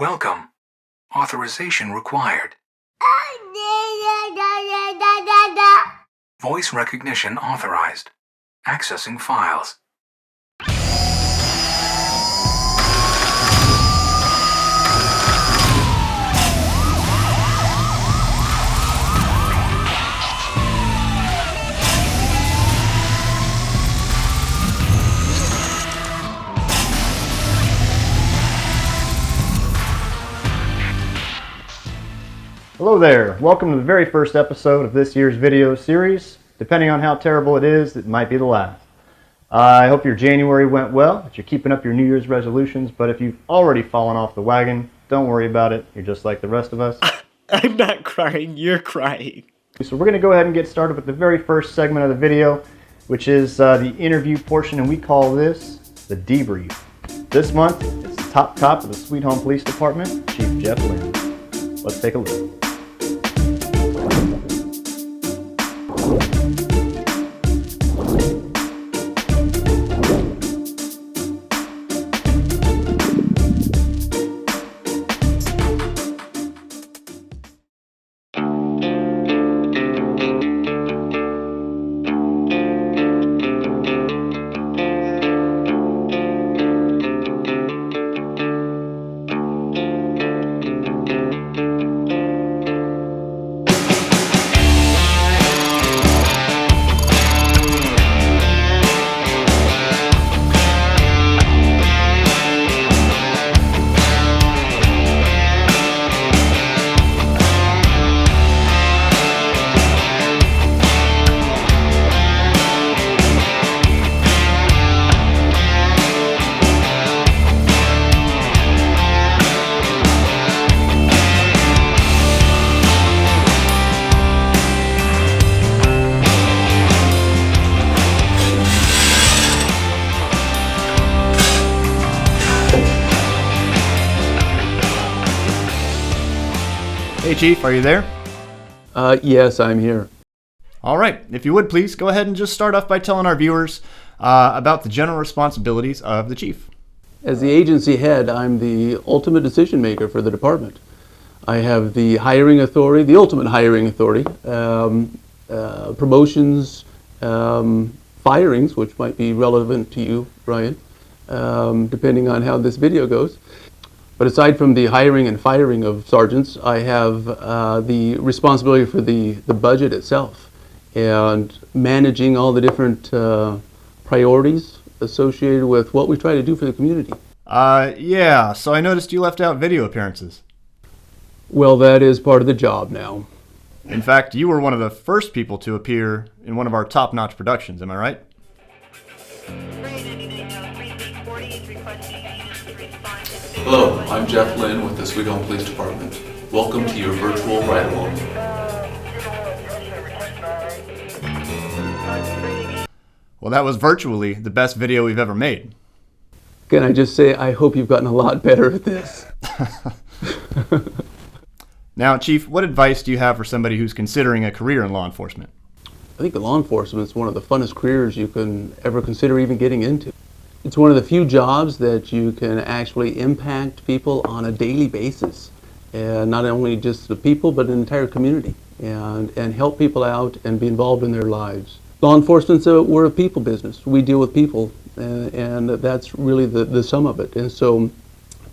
Welcome. Authorization required. Voice recognition authorized. Accessing files. Hello there, welcome to the very first episode of this year's video series. Depending on how terrible it is, it might be the last. I hope your January went well, that you're keeping up your New Year's resolutions, but if you've already fallen off the wagon, don't worry about it, you're just like the rest of us. I'm not crying, you're crying. So we're going to go ahead and get started with the very first segment of the video, which is the interview portion, and we call this the debrief. This month, it's the top cop of the Sweet Home Police Department, Chief Jeff Lynn. Let's take a look. Hey Chief, are you there? Yes, I'm here. All right, if you would please go ahead and just start off by telling our viewers about the general responsibilities of the Chief. As the agency head, I'm the ultimate decision maker for the department. I have the hiring authority, the ultimate hiring authority, promotions, firings, which might be relevant to you, Brian, depending on how this video goes. But aside from the hiring and firing of sergeants, I have the responsibility for the budget itself and managing all the different priorities associated with what we try to do for the community. Yeah, so I noticed you left out video appearances. Well, that is part of the job now. In fact, you were one of the first people to appear in one of our top-notch productions, am I right? Hello, I'm Jeff Lynn with the Sweet Home Police Department. Welcome to your virtual ride-along. Well, that was virtually the best video we've ever made. Can I just say, I hope you've gotten a lot better at this. Now, Chief, what advice do you have for somebody who's considering a career in law enforcement? I think law enforcement is one of the funnest careers you can ever consider even getting into. It's one of the few jobs that you can actually impact people on a daily basis. And not only just the people, but an entire community. And help people out and be involved in their lives. Law enforcement, we're a people business. We deal with people. And that's really the sum of it. And so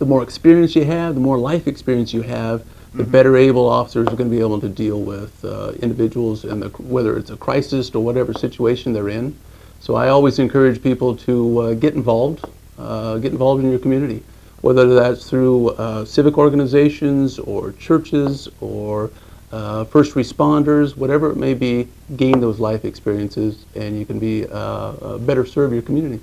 the more experience you have, the more life experience you have, the better able officers are going to be able to deal with individuals, and whether it's a crisis or whatever situation they're in. So I always encourage people to get involved in your community, whether that's through civic organizations or churches or first responders, whatever it may be. Gain those life experiences, and you can be better serve your community.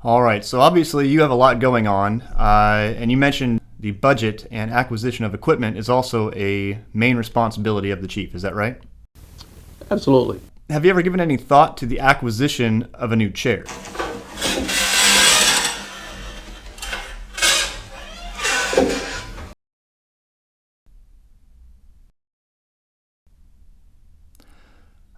All right, so obviously you have a lot going on, and you mentioned the budget and acquisition of equipment is also a main responsibility of the Chief, is that right? Absolutely. Have you ever given any thought to the acquisition of a new chair?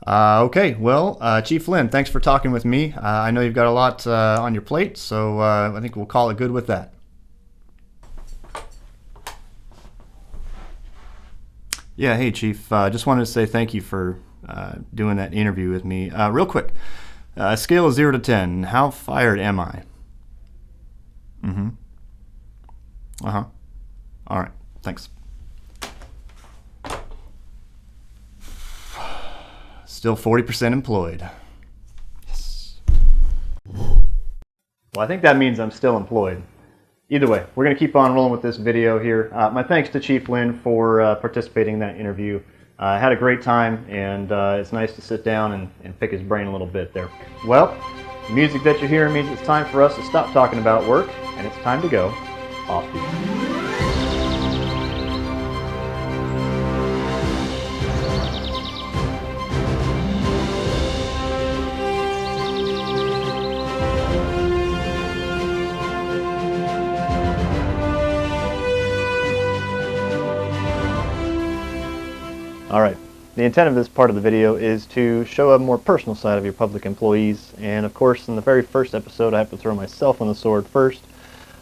Okay, well, Chief Lynn, thanks for talking with me. I know you've got a lot on your plate, so I think we'll call it good with that. Yeah, hey Chief. Just wanted to say thank you for doing that interview with me. Real quick, a scale of 0 to 10, how fired am I? Mm-hmm. Uh-huh. All right, thanks. Still 40% employed. Yes. Well, I think that means I'm still employed. Either way, we're going to keep on rolling with this video here. My thanks to Chief Lynn for participating in that interview. I had a great time, and it's nice to sit down and pick his brain a little bit there. Well, the music that you're hearing means it's time for us to stop talking about work, and it's time to go off beat. Alright, the intent of this part of the video is to show a more personal side of your public employees, and of course in the very first episode I have to throw myself on the sword first.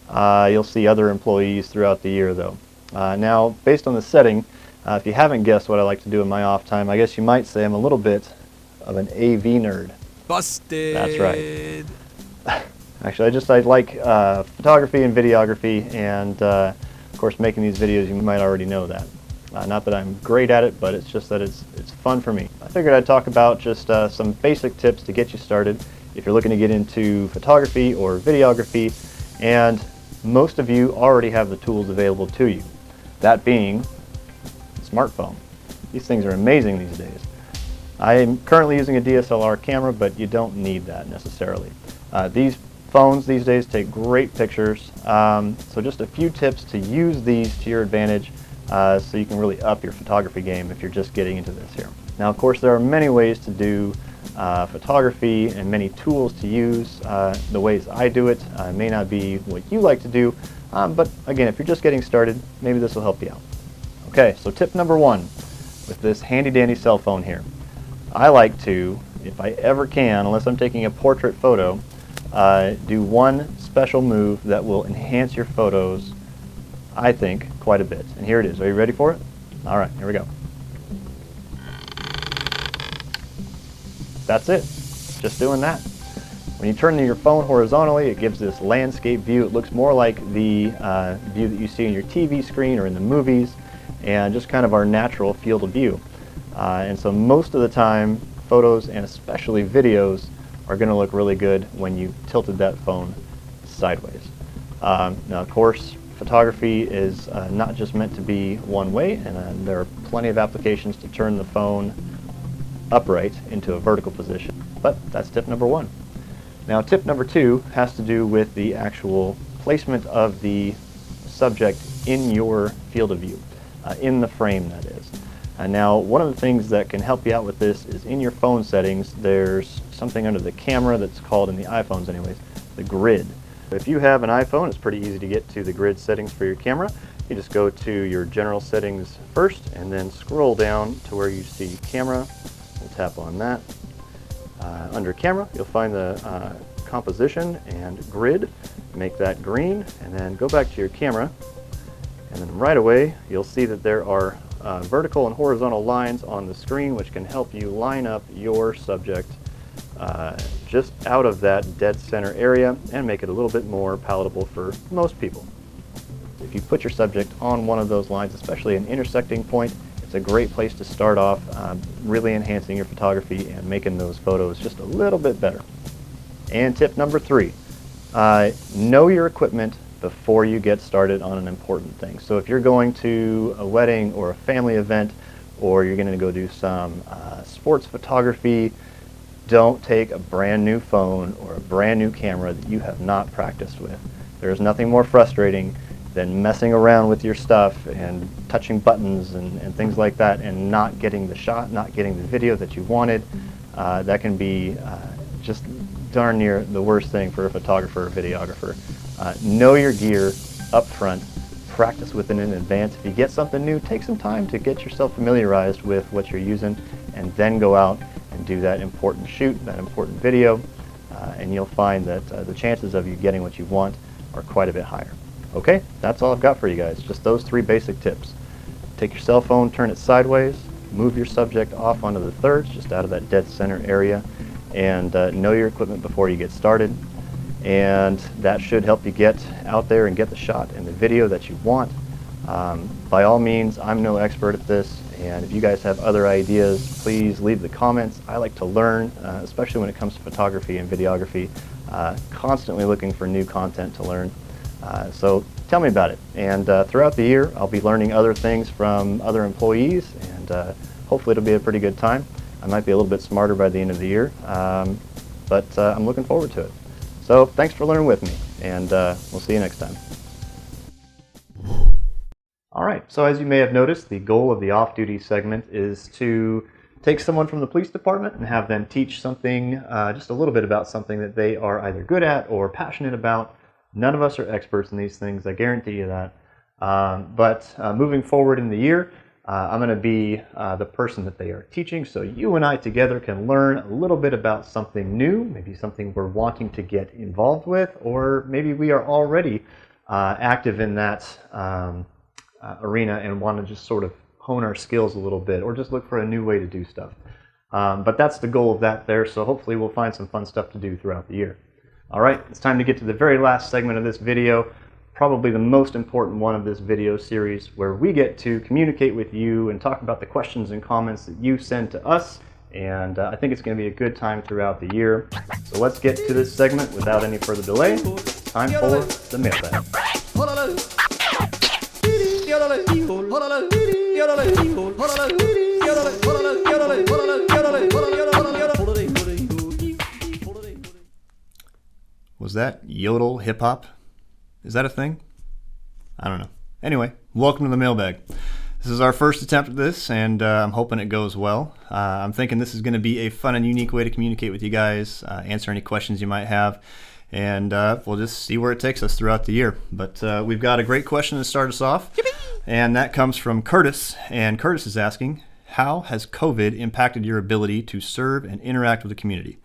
You'll see other employees throughout the year though. Now, based on the setting, if you haven't guessed what I like to do in my off time, I guess you might say I'm a little bit of an AV nerd. Busted! That's right. Actually, I like photography and videography, and of course making these videos, you might already know that. Not that I'm great at it, but it's just that it's fun for me. I figured I'd talk about just some basic tips to get you started if you're looking to get into photography or videography, and most of you already have the tools available to you. That being the smartphone. These things are amazing these days. I'm currently using a DSLR camera, but you don't need that necessarily. These phones these days take great pictures, so just a few tips to use these to your advantage so you can really up your photography game if you're just getting into this here. Now, of course, there are many ways to do photography and many tools to use. The ways I do it may not be what you like to do, but again, if you're just getting started, maybe this will help you out. Okay, so tip number one with this handy-dandy cell phone here. I like to, if I ever can, unless I'm taking a portrait photo, do one special move that will enhance your photos, I think, quite a bit. And here it is. Are you ready for it? All right, here we go. That's it. Just doing that. When you turn your phone horizontally, it gives this landscape view. It looks more like the view that you see in your TV screen or in the movies, and just kind of our natural field of view. And so most of the time, photos and especially videos are going to look really good when you tilted that phone sideways. Now, of course, photography is not just meant to be one way, and there are plenty of applications to turn the phone upright into a vertical position. But that's tip number one. Now, tip number two has to do with the actual placement of the subject in your field of view, in the frame, that is. Now, one of the things that can help you out with this is in your phone settings, there's something under the camera that's called, in the iPhones anyways, the grid. If you have an iPhone, it's pretty easy to get to the grid settings for your camera. You just go to your general settings first and then scroll down to where you see camera. We'll tap on that. Under camera, you'll find the composition and grid. Make that green and then go back to your camera. And then right away, you'll see that there are vertical and horizontal lines on the screen which can help you line up your subject just out of that dead center area and make it a little bit more palatable for most people. If you put your subject on one of those lines, especially an intersecting point, it's a great place to start off, really enhancing your photography and making those photos just a little bit better. And tip number three, know your equipment before you get started on an important thing. So if you're going to a wedding or a family event, or you're going to go do some sports photography, don't take a brand new phone or a brand new camera that you have not practiced with. There's nothing more frustrating than messing around with your stuff and touching buttons and things like that and not getting the shot, not getting the video that you wanted. That can be just darn near the worst thing for a photographer or videographer. Know your gear up front, practice with it in advance. If you get something new, take some time to get yourself familiarized with what you're using, and then go out and do that important shoot, that important video, and you'll find that the chances of you getting what you want are quite a bit higher. Okay, that's all I've got for you guys, just those three basic tips. take your cell phone, turn it sideways, move your subject off onto the thirds, just out of that dead center area, and know your equipment before you get started. And that should help you get out there and get the shot and the video that you want. By all means, I'm no expert at this, and if you guys have other ideas, please leave the comments. I like to learn, especially when it comes to photography and videography, constantly looking for new content to learn. So tell me about it, and throughout the year I'll be learning other things from other employees, and hopefully it'll be a pretty good time. I might be a little bit smarter by the end of the year, but I'm looking forward to it. So thanks for learning with me, and we'll see you next time. Alright, so as you may have noticed, the goal of the off-duty segment is to take someone from the police department and have them teach something, just a little bit about something that they are either good at or passionate about. None of us are experts in these things, I guarantee you that. But moving forward in the year, I'm going to be the person that they are teaching, so you and I together can learn a little bit about something new, maybe something we're wanting to get involved with, or maybe we are already active in that arena and want to just sort of hone our skills a little bit, or just look for a new way to do stuff. But that's the goal of that there, so hopefully we'll find some fun stuff to do throughout the year. Alright, it's time to get to the very last segment of this video, probably the most important one of this video series, where we get to communicate with you and talk about the questions and comments that you send to us, and I think it's going to be a good time throughout the year. So let's get to this segment without any further delay. It's time for the mailbag. Was that yodel hip-hop? Is that a thing? I don't know. Anyway, welcome to the mailbag. This is our first attempt at this, and I'm hoping it goes well. I'm thinking this is going to be a fun and unique way to communicate with you guys, answer any questions you might have, and we'll just see where it takes us throughout the year. But we've got a great question to start us off, and that comes from Curtis, and Curtis is asking, how has COVID impacted your ability to serve and interact with the community?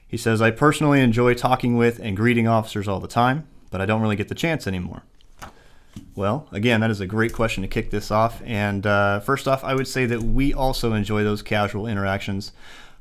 He says, I personally enjoy talking with and greeting officers all the time, but I don't really get the chance anymore. Well, again, that is a great question to kick this off. And first off, I would say that we also enjoy those casual interactions.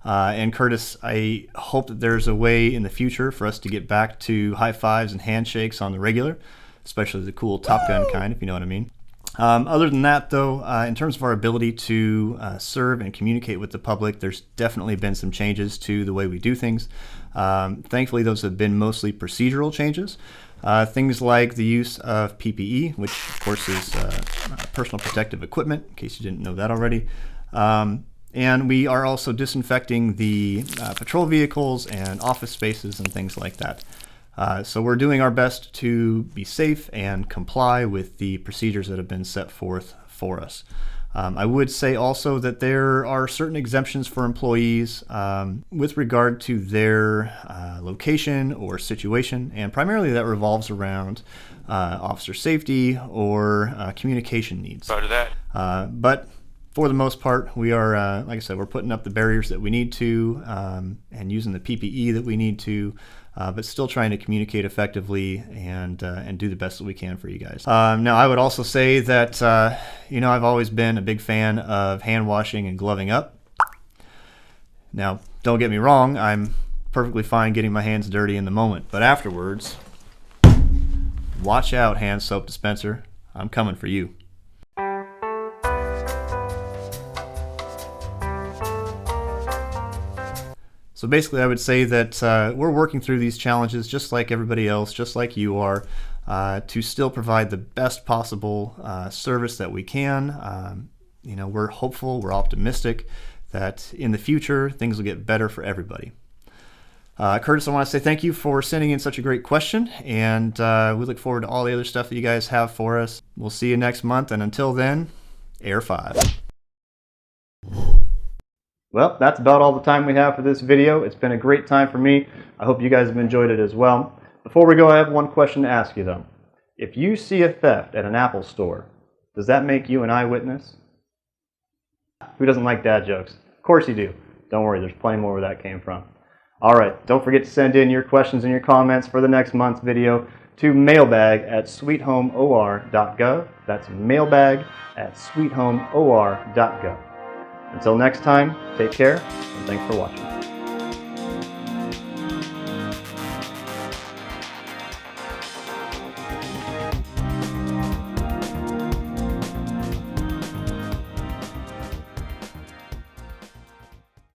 And Curtis, I hope that there's a way in the future for us to get back to high fives and handshakes on the regular, especially the cool Top Gun kind, if you know what I mean. Other than that, though, in terms of our ability to serve and communicate with the public, there's definitely been some changes to the way we do things. Thankfully, those have been mostly procedural changes. Things like the use of PPE, which of course is personal protective equipment, in case you didn't know that already. And we are also disinfecting the patrol vehicles and office spaces and things like that. So we're doing our best to be safe and comply with the procedures that have been set forth for us. I would say also that there are certain exemptions for employees with regard to their location or situation, and primarily that revolves around officer safety or communication needs. But for the most part, we are, like I said, we're putting up the barriers that we need to and using the PPE that we need to, but still trying to communicate effectively and do the best that we can for you guys. Now, I would also say that, I've always been a big fan of hand washing and gloving up. Now, don't get me wrong, I'm perfectly fine getting my hands dirty in the moment, but afterwards, watch out, hand soap dispenser. I'm coming for you. So basically, I would say that we're working through these challenges just like everybody else, just like you are, to still provide the best possible service that we can. We're hopeful, we're optimistic that in the future, things will get better for everybody. Curtis, I want to say thank you for sending in such a great question, and we look forward to all the other stuff that you guys have for us. We'll see you next month, and until then, Air 5. Well, that's about all the time we have for this video. It's been a great time for me. I hope you guys have enjoyed it as well. Before we go, I have one question to ask you though. If you see a theft at an Apple store, does that make you an eyewitness? Who doesn't like dad jokes? Of course you do. Don't worry, there's plenty more where that came from. Alright, don't forget to send in your questions and your comments for the next month's video to mailbag@sweethomor.gov. That's mailbag@sweethomor.gov. Until next time, take care, and thanks for watching.